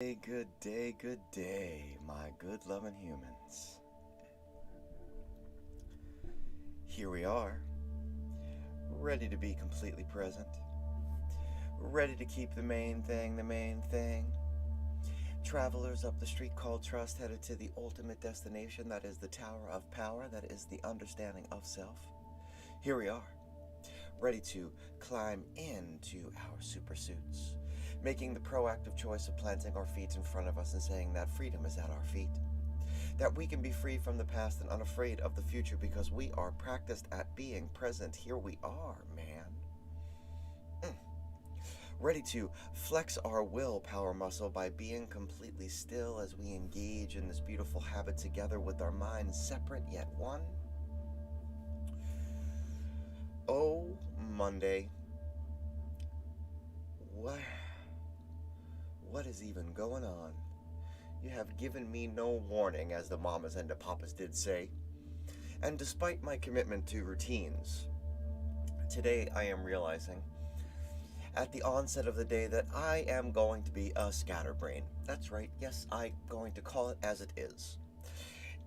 Good day, my good loving humans. Here we are, ready to be completely present, ready to keep the main thing. Travelers up the street called trust, headed to the ultimate destination, that is the Tower of Power, that is the understanding of self. Here we are, ready to climb into our super suits, making the proactive choice of planting our feet in front of us and saying that freedom is at our feet. That we can be free from the past and unafraid of the future because we are practiced at being present. Here we are, man. Ready to flex our willpower muscle by being completely still as we engage in this beautiful habit together with our minds separate yet one. Oh, Monday. What is even going on? You have given me no warning, as the mamas and the papas did say. And despite my commitment to routines, today I am realizing at the onset of the day that I am going to be a scatterbrain. That's right, yes, I'm going to call it as it is.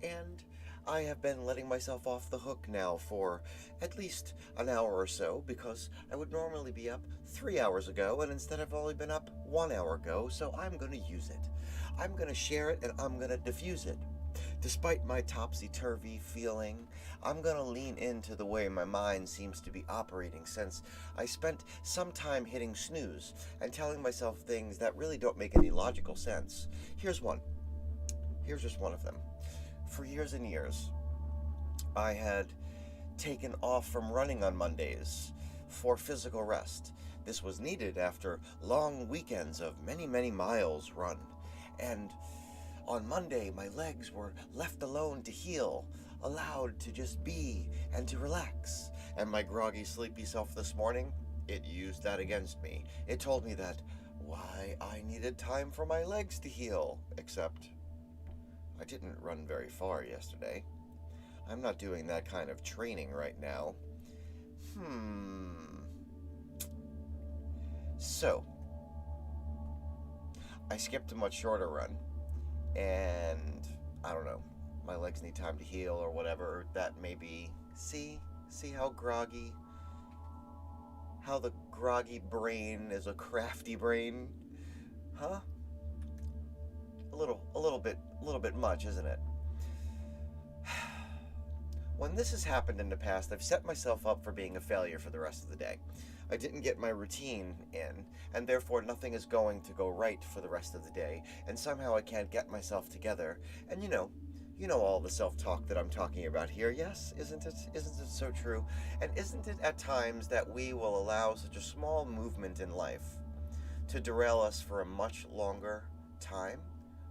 And I have been letting myself off the hook now for at least an hour or so, because I would normally be up 3 hours ago, and instead I've only been up 1 hour ago, so I'm going to use it. I'm going to share it, and I'm going to diffuse it. Despite my topsy-turvy feeling, I'm going to lean into the way my mind seems to be operating, since I spent some time hitting snooze and telling myself things that really don't make any logical sense. Here's just one of them. For years and years, I had taken off from running on Mondays for physical rest. This was needed after long weekends of many miles run. And on Monday, my legs were left alone to heal, allowed to just be and to relax. And my groggy, sleepy self this morning, it used that against me. It told me that why I needed time for my legs to heal, except I didn't run very far yesterday. I'm not doing that kind of training right now. So, I skipped a much shorter run, and I don't know, my legs need time to heal or whatever that may be. See how the groggy brain is a crafty brain? Huh? A little bit much, isn't it? When this has happened in the past, I've set myself up for being a failure for the rest of the day. I didn't get my routine in, and therefore nothing is going to go right for the rest of the day, and somehow I can't get myself together. And you know all the self-talk that I'm talking about here, yes? Isn't it so true? And isn't it at times that we will allow such a small movement in life to derail us for a much longer time?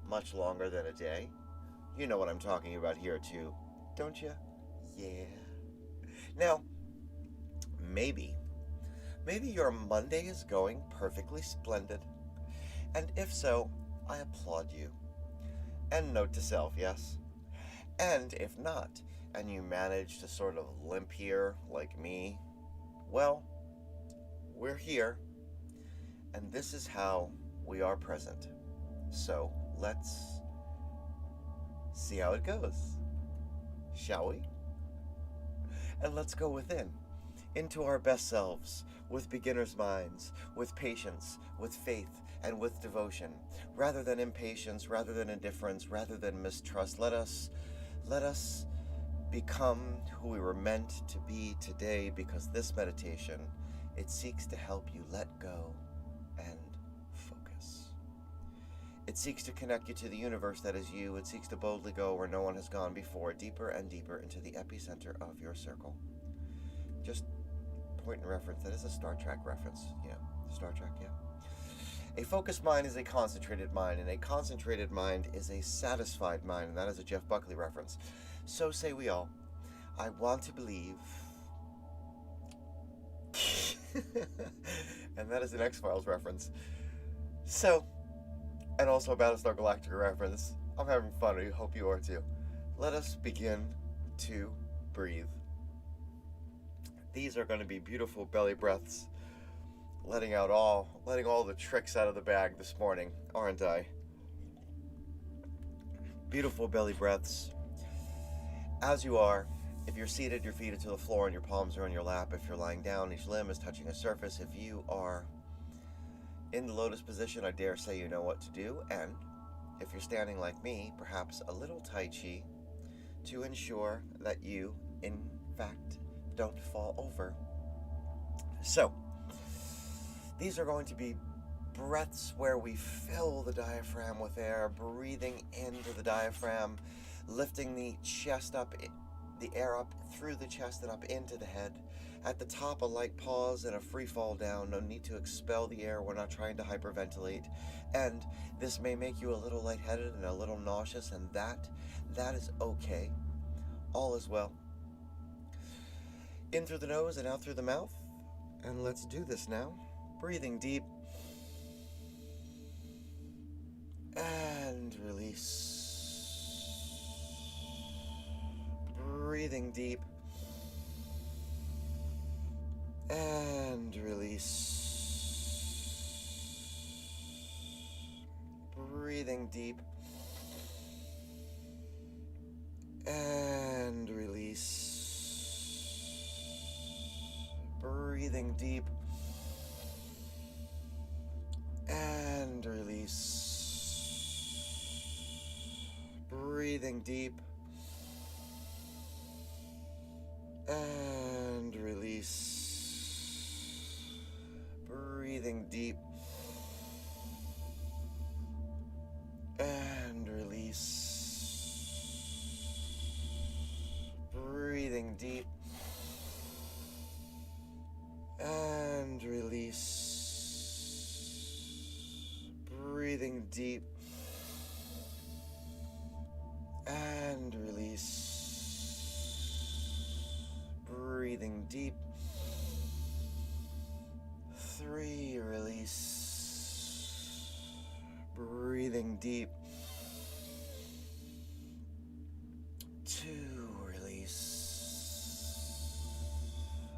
Much longer than a day? You know what I'm talking about here too, don't you? Yeah. Now, maybe your Monday is going perfectly splendid. And if so, I applaud you. And note to self, yes? And if not, and you manage to sort of limp here like me, well, we're here. And this is how we are present. So, let's see how it goes, shall we? And let's go within, into our best selves, with beginner's minds, with patience, with faith, and with devotion. Rather than impatience, rather than indifference, rather than mistrust, let us become who we were meant to be today, because this meditation, it seeks to help you let go and focus. It seeks to connect you to the universe that is you. It seeks to boldly go where no one has gone before, deeper and deeper into the epicenter of your circle. Just point and reference, that is a Star Trek reference. Yeah, Star Trek, yeah. A focused mind is a concentrated mind, and a concentrated mind is a satisfied mind, and that is a Jeff Buckley reference. So say we all. I want to believe. And that is an X-Files reference. So, and also a Battlestar Galactica reference. I'm having fun, I hope you are too. Let us begin to breathe. These are going to be beautiful belly breaths, letting all the tricks out of the bag this morning, aren't I? Beautiful belly breaths. As you are, if you're seated, your feet are to the floor and your palms are on your lap. If you're lying down, each limb is touching a surface. If you are in the lotus position, I dare say you know what to do. And if you're standing like me, perhaps a little Tai Chi to ensure that you, in fact, don't fall over. So, these are going to be breaths where we fill the diaphragm with air, breathing into the diaphragm, lifting the chest up, the air up through the chest and up into the head. At the top, a light pause and a free fall down. No need to expel the air. We're not trying to hyperventilate. And this may make you a little lightheaded and a little nauseous, and that is okay. All is well. In through the nose and out through the mouth. And let's do this now. Breathing deep. And release. Breathing deep. And release. Breathing deep. And release. Breathing deep. And release. Breathing deep. And release. Breathing deep. And release. Breathing deep. And release. Breathing deep. And release. Breathing deep. 3, release. Breathing deep. 2, release.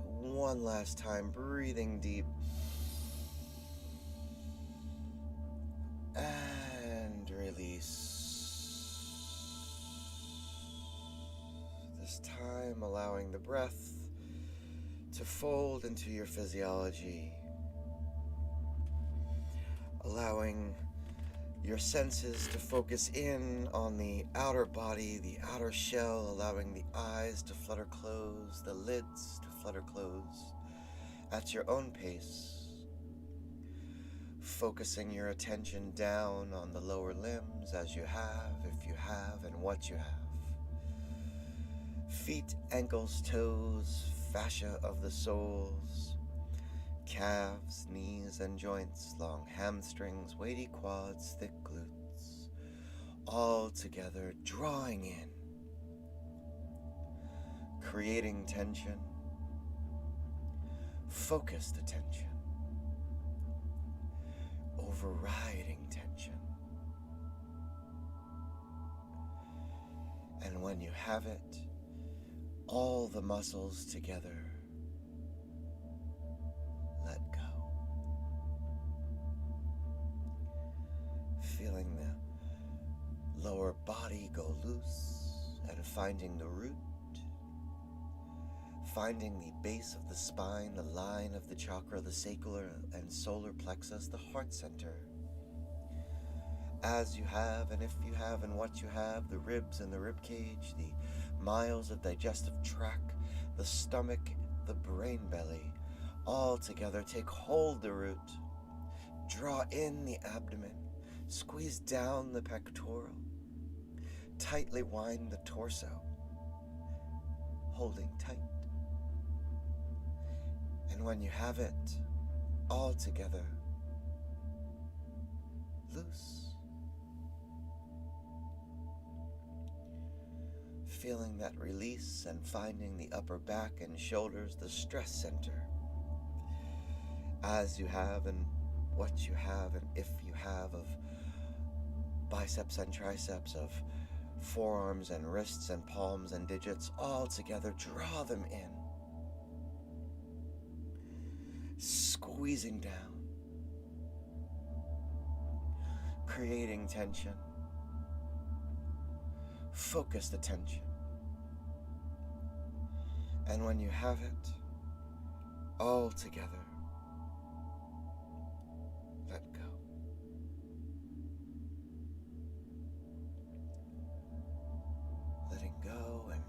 1 last time, breathing deep. And release. This time allowing the breath to fold into your physiology. Allowing your senses to focus in on the outer body, the outer shell, allowing the eyes to flutter close, the lids to flutter close at your own pace. Focusing your attention down on the lower limbs as you have, if you have, and what you have. Feet, ankles, toes, fascia of the soles, calves, knees, and joints, long hamstrings, weighty quads, thick glutes, all together drawing in, creating tension, focused attention, overriding tension. And when you have it, all the muscles together, let go. Feeling the lower body go loose and finding the root, finding the base of the spine, the line of the chakra, the sacral and solar plexus, the heart center. As you have, and if you have, and what you have, the ribs and the rib cage, the miles of digestive tract, the stomach, the brain belly, all together. Take hold the root, draw in the abdomen, squeeze down the pectoral, tightly wind the torso, holding tight. And when you have it all together, loose. Feeling that release and finding the upper back and shoulders, the stress center. As you have and what you have and if you have of biceps and triceps, of forearms and wrists and palms and digits, all together, draw them in. Squeezing down. Creating tension. focused attention. And when you have it all together, let go. Letting go and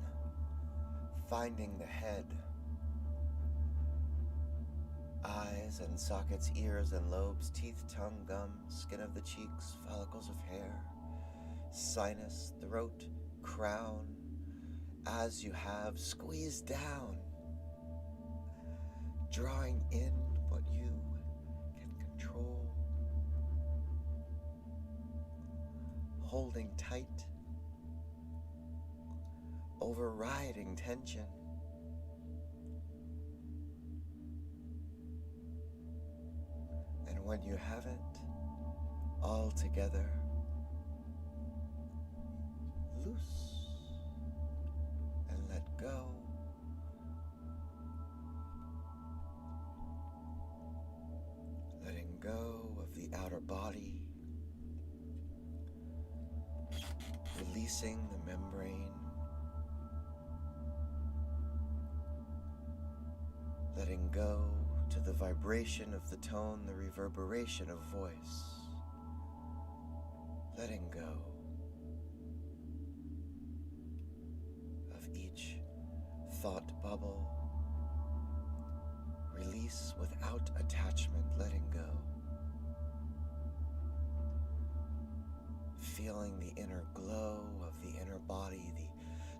finding the head, eyes and sockets, ears and lobes, teeth, tongue, gums, skin of the cheeks, follicles of hair, sinus, throat, crown, as you have squeezed down, drawing in what you can control, holding tight, overriding tension. And when you have it all together, loose and let go. Letting go of the outer body, releasing the membrane, letting go to the vibration of the tone, the reverberation of voice, letting go of each thought bubble, release without attachment, letting go, feeling the inner glow of the inner body, the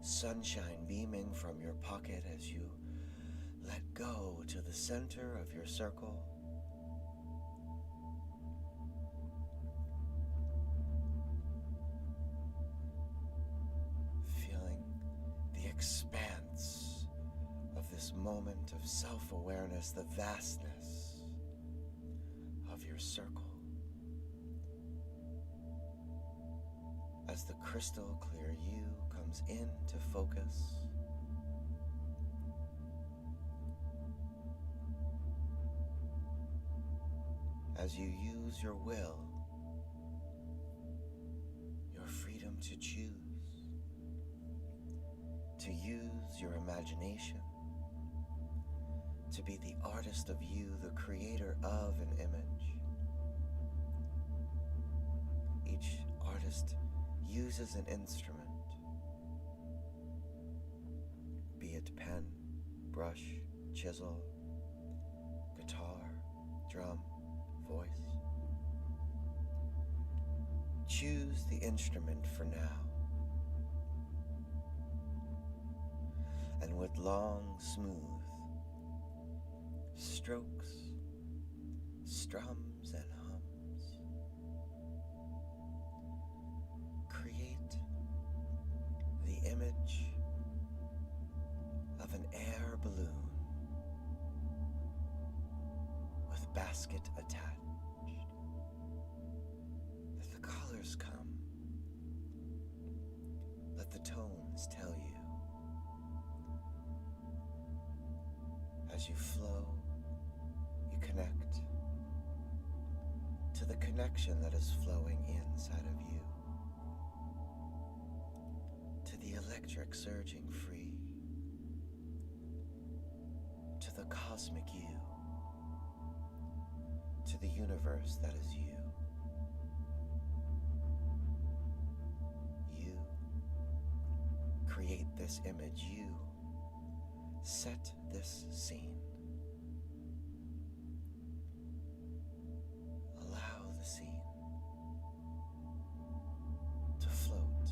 sunshine beaming from your pocket as you let go to the center of your circle. Feeling the expanse of this moment of self-awareness, the vastness of your circle. As the crystal clear you comes into focus, as you use your will, your freedom to choose, to use your imagination, to be the artist of you, the creator of an image. Each artist uses an instrument, be it pen, brush, chisel, guitar, drum, voice. Choose the instrument for now, and with long, smooth strokes, strums and hums, create the image of an air balloon with basket attached. Let the colors come. Let the tones tell you. As you flow, you connect to the connection that is flowing inside of you, to the electric surging free, to the cosmic you, to the universe that is you. You create this image. You set this scene. Allow the scene to float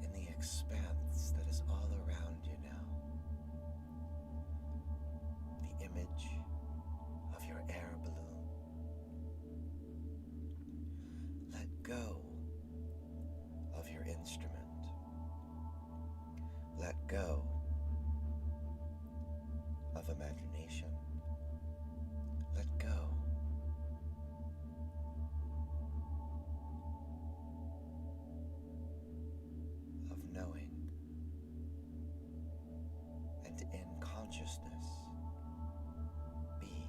in the expanse that is all around you now. The image of your air balloon. Let go of your instrument. Let go of imagination. Let go of knowing, and in consciousness be.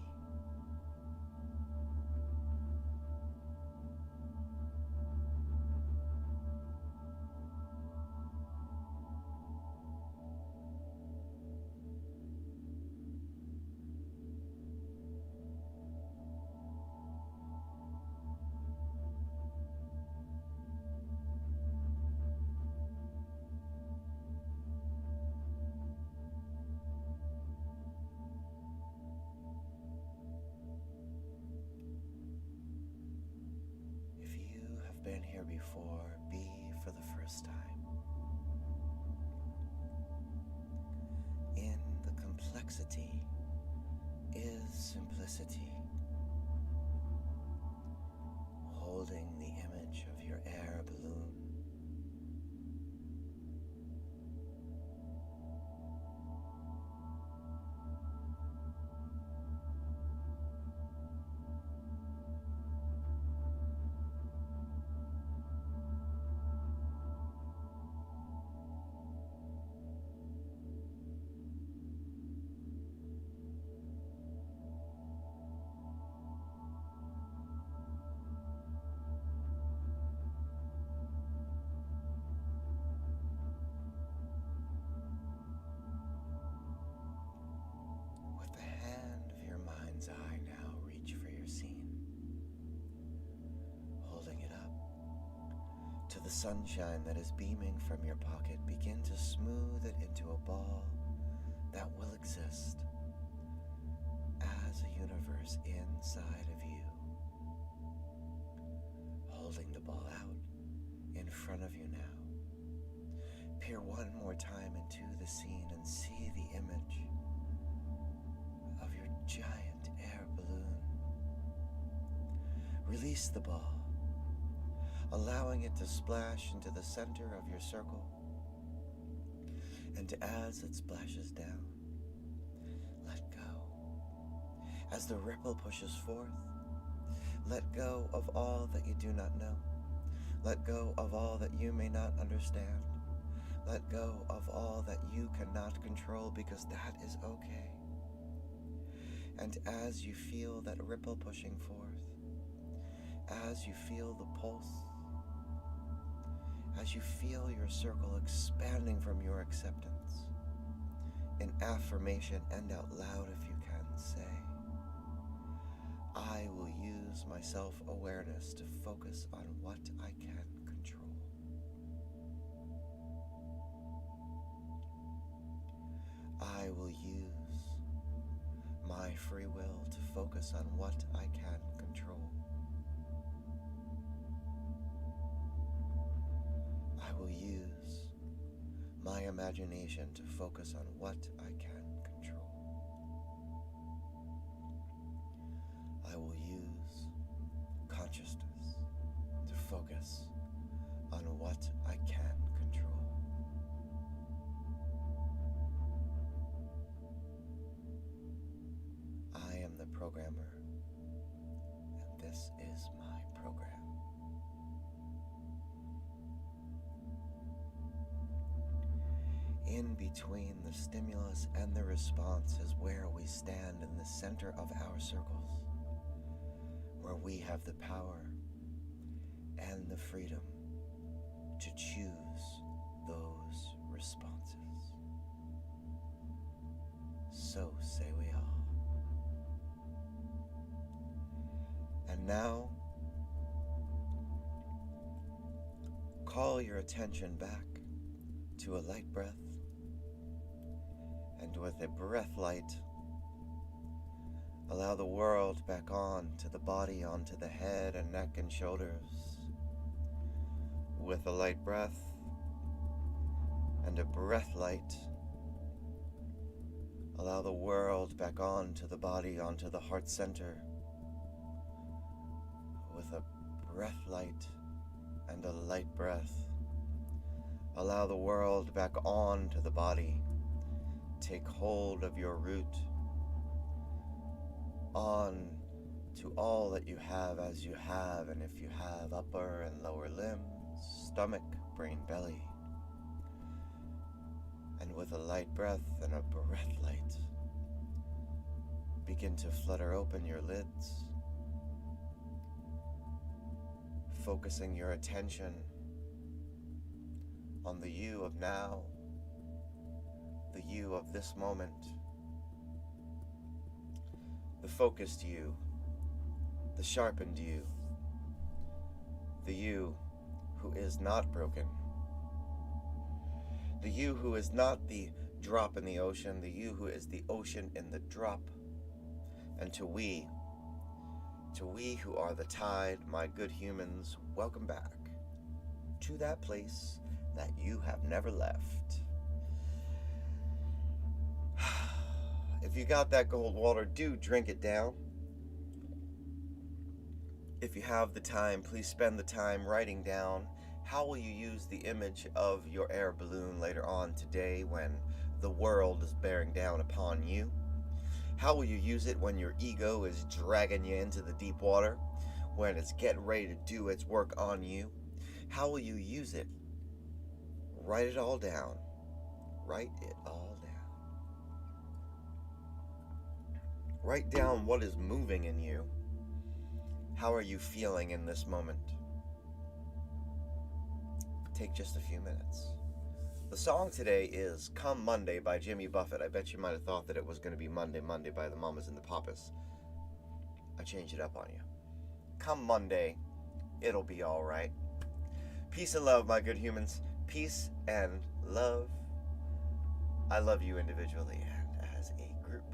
before, be for the first time. In the complexity is simplicity. Holding the image of your air balloon. Eye now, reach for your scene, holding it up to the sunshine that is beaming from your pocket. Begin to smooth it into a ball that will exist as a universe inside of you. Holding the ball out in front of you now. Peer one more time into the scene and see the image of your giant air balloon. Release the ball, allowing it to splash into the center of your circle. And as it splashes down, let go. As the ripple pushes forth, let go of all that you do not know. Let go of all that you may not understand. Let go of all that you cannot control, because that is okay. And as you feel that ripple pushing forth, as you feel the pulse, as you feel your circle expanding from your acceptance, in affirmation and out loud if you can, say, I will use my self-awareness to focus on what I can control. I will use my free will to focus on what I can control. I will use my imagination to focus on what I can control. I will use consciousness to focus on what I can control. I am the programmer, and this is my program. In between the stimulus and the response is where we stand in the center of our circles, where we have the power and the freedom to choose those responses. So say we all. And now, call your attention back to a light breath, and with a breath light, allow the world back on to the body, onto the head and neck and shoulders. With a light breath and a breath light, allow the world back on to the body, onto the heart center. With a breath light and a light breath, allow the world back on to the body. Take hold of your root, on to all that you have as you have, and if you have upper and lower limbs, stomach, brain, belly. And with a light breath and a breath light, begin to flutter open your lids, focusing your attention on the you of now, the you of this moment, the focused you, the sharpened you, the you who is not broken, the you who is not the drop in the ocean, the you who is the ocean in the drop. And to we who are the tide, my good humans, welcome back. to that place that you have never left. If you got that cold water, do drink it down. If you have the time, please spend the time writing down how will you use the image of your air balloon later on today when the world is bearing down upon you. How will you use it when your ego is dragging you into the deep water, when it's getting ready to do its work on you? How will you use it? Write it all down. Write it all down. Write down what is moving in you. How are you feeling in this moment? Take just a few minutes. The song today is Come Monday by Jimmy Buffett. I bet you might have thought that it was going to be Monday, Monday by the Mamas and the Papas. I changed it up on you. Come Monday, it'll be all right. Peace and love, my good humans. Peace and love. I love you individually and as a group.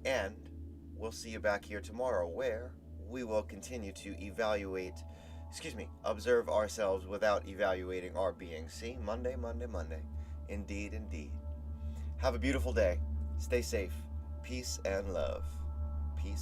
And we'll see you back here tomorrow where we will continue to observe ourselves without evaluating our being. See, Monday, Monday, Monday. Indeed, indeed. Have a beautiful day. Stay safe. Peace and love. Peace